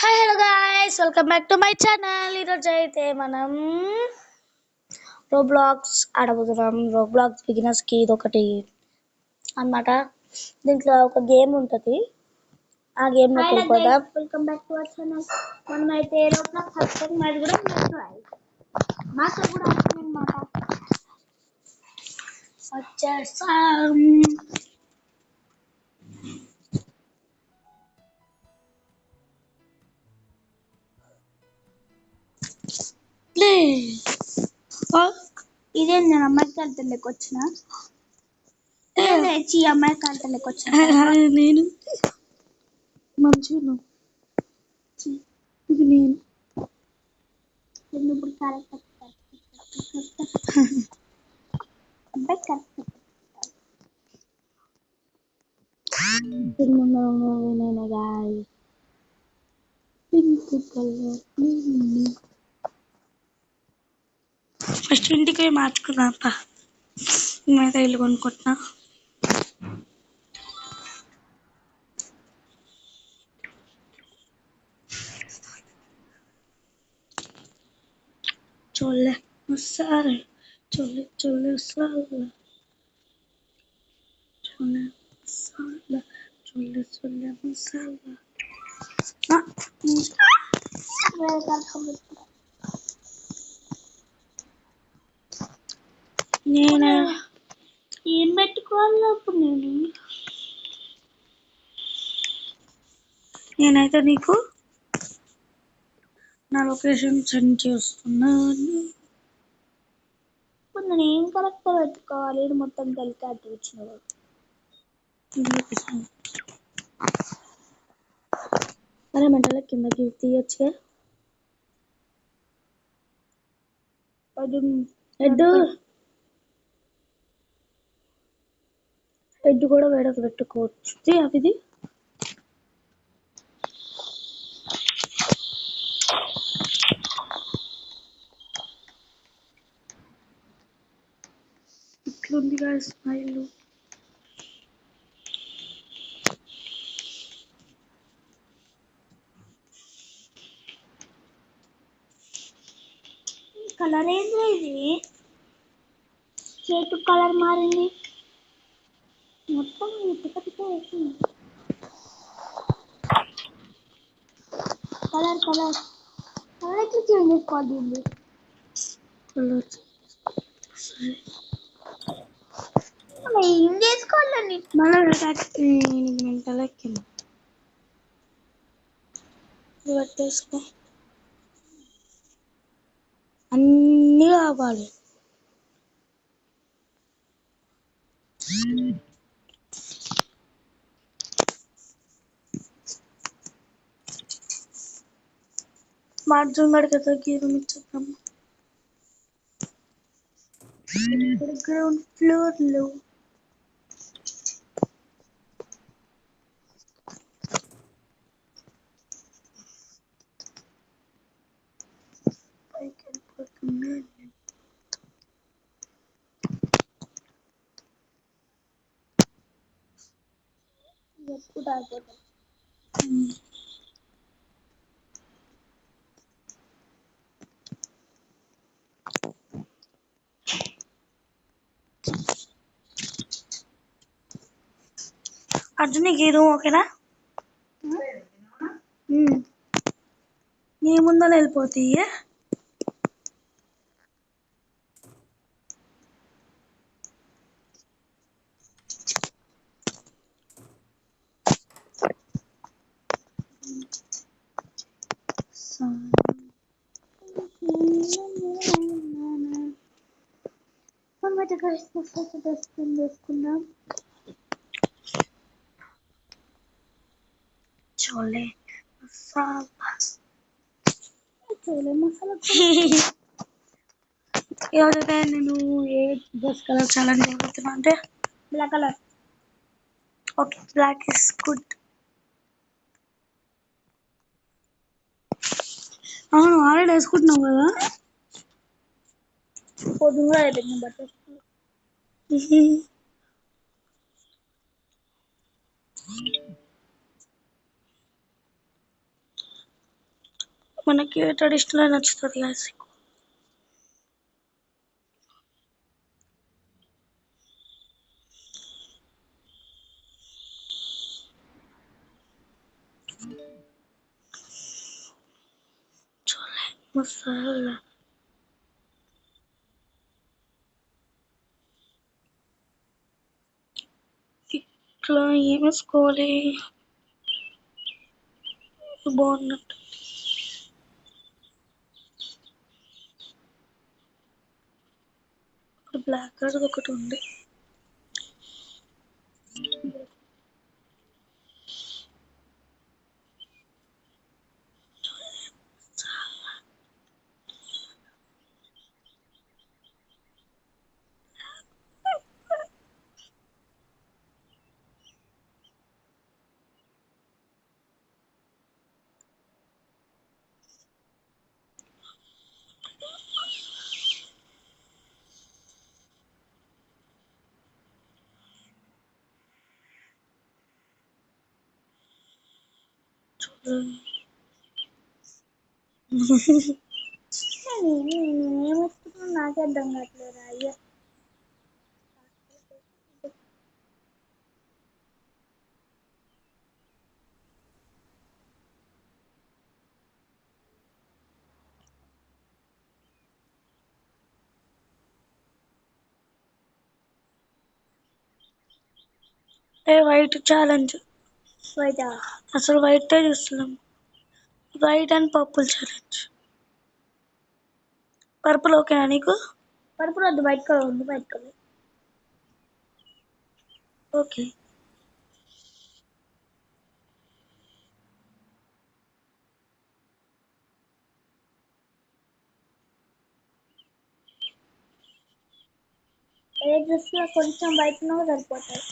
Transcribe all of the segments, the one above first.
Hi hello guys, welcome back to my channel. ఈరోజు అయితే మనం రోబ్లాక్స్ ఆడబోతున్నాం. రోబ్లాక్స్ బిగినర్స్కి ఇది ఒకటి అన్నమాట. దీంట్లో ఒక గేమ్ ఉంటుంది. ఆ గేమ్లోకి వెళ్ళిపోదాం. Welcome back to our channel. మనం అయితే రోబ్లాక్స్ ఆడుతుంది. మరి కూడా మాకు కూడా అనమాట వచ్చేసాం. ఇదేంటి నేను అమ్మాయి కాంటలోకి వచ్చిన అమ్మాయి కాంటలోకి వచ్చిన నేను మంచిగా ఇది నేను ఇప్పుడు అబ్బాయి కరెక్ట్ పింక్ కలర్ ఫస్ట్ ఇంటికి మార్చుకుందాం. మేమైతే ఇల్లు కొనుక్కుంటున్నా. చోలే మసాలా చోలే చోలే మసాలా చోలే మసాలా చోలే చోలే మసాలా. నేను ఏం పెట్టుకోవాలి అప్పుడు నేనైతే నీకు నా లొకేషన్ సెండ్ చేస్తున్నాను. ఇప్పుడు నేను ఏం కరెక్ట్గా పెట్టుకోవాలి? మొత్తం కలిసి అటు వచ్చిన అరే మంటల కిందకి తీయచ్చుగా. హెడ్ కూడా వేడకు పెట్టుకోవచ్చు. అవిది ఇట్లుంది కదా స్మైల్. కలర్ ఏంటి? ఇది చేతు కలర్ మారింది మొత్తం. కలర్ కలర్ కలర్ చేంజ్ చేసుకోవాలి. కలర్ ఏం చేసుకోవాలండి మళ్ళీ మెంటలెక్కి పట్టేసుకో. అన్నీ కావాలి. మార్జున్ గడికి తగ్గిరు ఇచ్చేద్దాం. గ్రౌండ్ ఫ్లోర్ లో పైకి వెళ్ళిపోతున్నాను. ఎప్పుడు అయిపోతాం. అర్జున్ గీరు ఓకేనా? నీ ముందర వెళ్ళిపోతాయి. వేసుకుందాం. చోలే మసాలా చోలే మసాలా. ఎవరైతే నేను ఏ డ్రెస్ కలర్ ఛాలెంజ్ చేయబోతున్నా అంటే black colour. Okay, black is good. అవును, ఆల్రెడీ వేసుకుంటున్నావు కదా. పొద్దున్న కూడా అయిపోయింది బట్టలు. మనకి ట్రెడిషనల్ నచ్చుతుంది గైస్. మసాలా ఇట్లా ఏమేసుకోవాలి బాగున్నట్టు. బ్లాక్ కలర్ ఒకటి ఉంది. ఏమొస్తున్నా నాకే అర్థం కావట్లేదు. అయ్యా వైట్ ఛాలెంజ్. వైట్ అసలు వైట్ చూస్తున్నాం. White and purple challenge. Purple ఓకేనా నీకు? పర్పుల్ వద్దు, వైట్ కలర్ ఉంది. White colour okay. ఏ డ్రెస్ లో కొంచెం వైట్ నో సరిపోతాయి.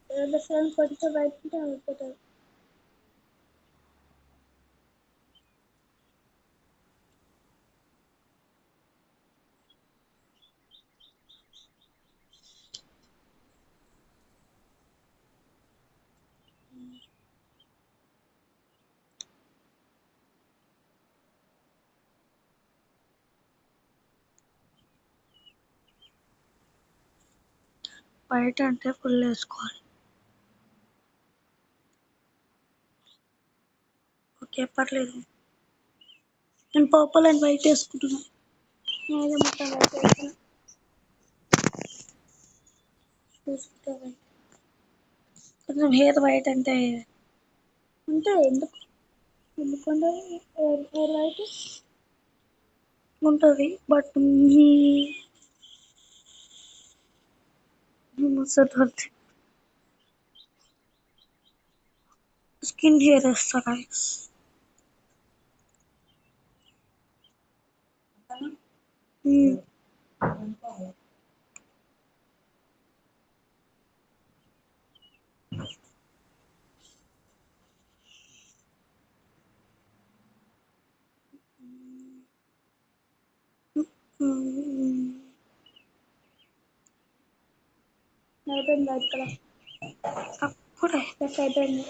ఏ డ్రెస్ లో కొంచెం వైట్ ఉంటే అయిపోతుంది. వైట్ అంటే ఫుల్ వేసుకోవాలి. ఓకే పర్లేదు. నేను పర్పుల్ అండ్ వైట్ వేసుకుంటున్నాను. నేను మొత్తం వైట్ వేసుకున్నా. చూసుకుంటా వైట్. కొంచెం హెయిర్ వైట్ అంటే ఉంటుంది. ఎందుకంటే హెయిర్ వైట్ ఉంటుంది. బట్ స్కిన్ హెయిర్ వేస్తా గైస్. అయిపోయింది వైట్ కలర్. అప్పుడే అయిపోయింది.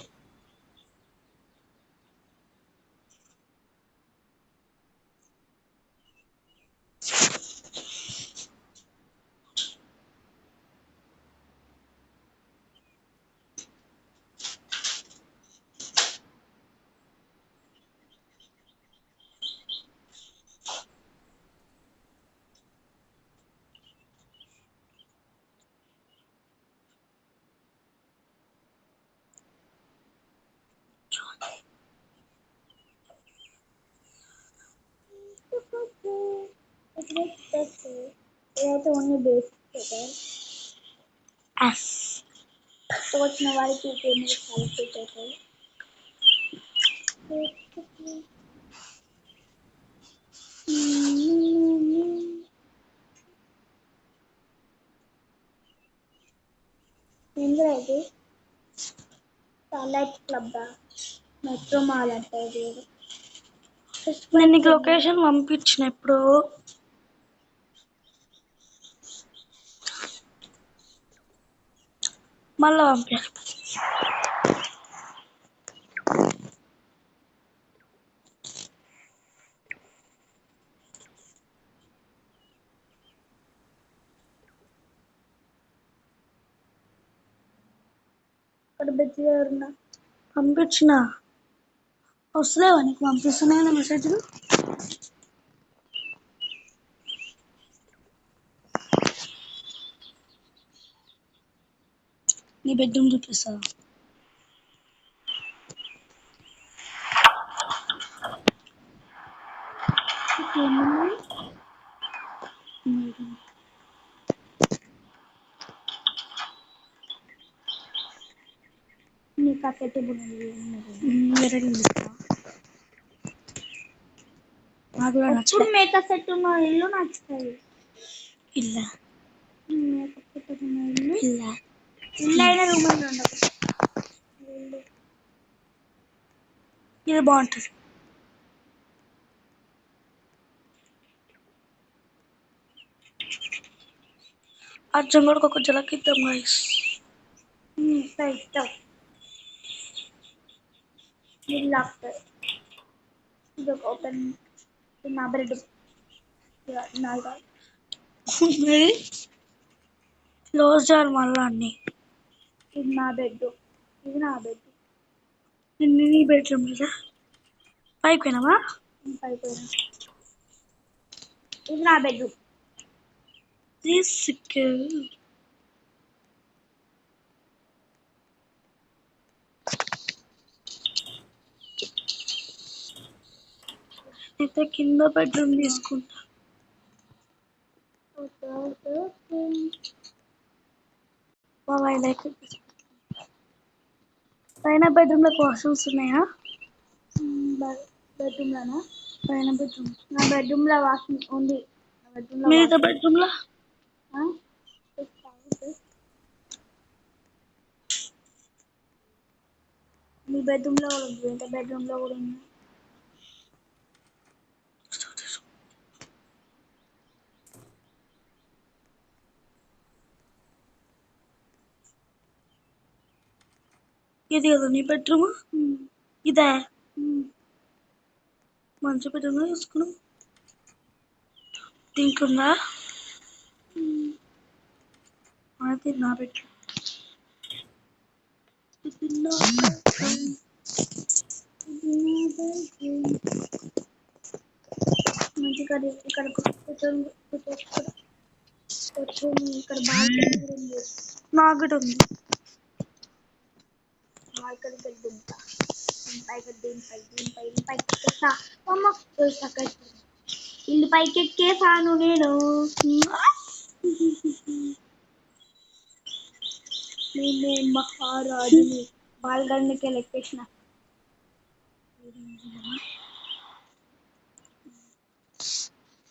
ఇదైతే ఓన్లీ బేసిక్. వచ్చిన వారికి చాలా ఫీట్ అవుతాయి. ఎందులో ఇది స్టార్లైట్ క్లబ్ మెట్రో మాల్ అంటే నేను నీకు లొకేషన్ పంపించిన ఎప్పుడు. మళ్ళా పంపించాలి. ఇక్కడ బెచ్చి ఎవరున్నా పంపించిన వస్తలేవా నీకు? పంపిస్తున్నాయి మెసేజ్లు. నీ బెడ్రూమ్ చూపిస్తా. నీకు అసెటబుల్ వేరే నాకు కూడా నచ్చలేదు. మేకప్ సెట్ ఉన్న ఇల్లు నచ్చుతుంది. ఇల్లా మేకప్ సెట్ ఉన్న ఇల్లు ఇల్లా ఇల్లు అయినా రూమ్ అయినా ఉండదు. ఇది బాగుంటుంది. అర్జున్ కూడా ఒక జలకి ఇద్దాం గైస్. ఇస్తాం ఇల్లు ఆపుతారు. ఇది ఒక ఓపెన్ నా బ్రెడ్ క్లోజ్ చేయాలి మళ్ళా అన్ని. ఇది నా బెడ్, ఇది నా బెడ్. నీ బెడ్రూమ్ లేదా? పైకి పోయినావా? పైకి పోయినా. ఇది నా బెడ్రూమ్. అయితే కింద బెడ్రూమ్ తీసుకుంటా. పైన బెడ్రూమ్ లో వాష్రూమ్స్ ఉన్నాయా? బెడ్రూమ్ లోనా? పైన బెడ్రూమ్. నా బెడ్రూమ్ లో వాష్రూమ్ ఉంది. మిగతా బెడ్రూమ్ లో మీ బెడ్రూమ్ లో ఉంది. ఇంత బెడ్రూమ్ లో కూడా ఉంది. ఇది కదా నీ బెడ్రూమ్? ఇదే మంచి బెడ్రూమ్ చూసుకున్నాం. దీంట్లోందా? అది నా బెడ్రూమ్. మంచిగా ఇక్కడ కూర్చొని ఇక్కడ బాల్కనీ ఉంది. నాకు కూడా ఉంది. బాల్కనీ దింపా ఇల్లు పైకి ఎక్కేసాను నేను. నేను మహారాజుని. బాల్కనీకి ఎక్కేసిన.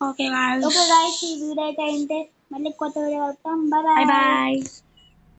ఓకే గాయ్స్, ఈ వీడియో అయితే మళ్ళీ కొత్త వీడియో వస్తాం. Bye bye.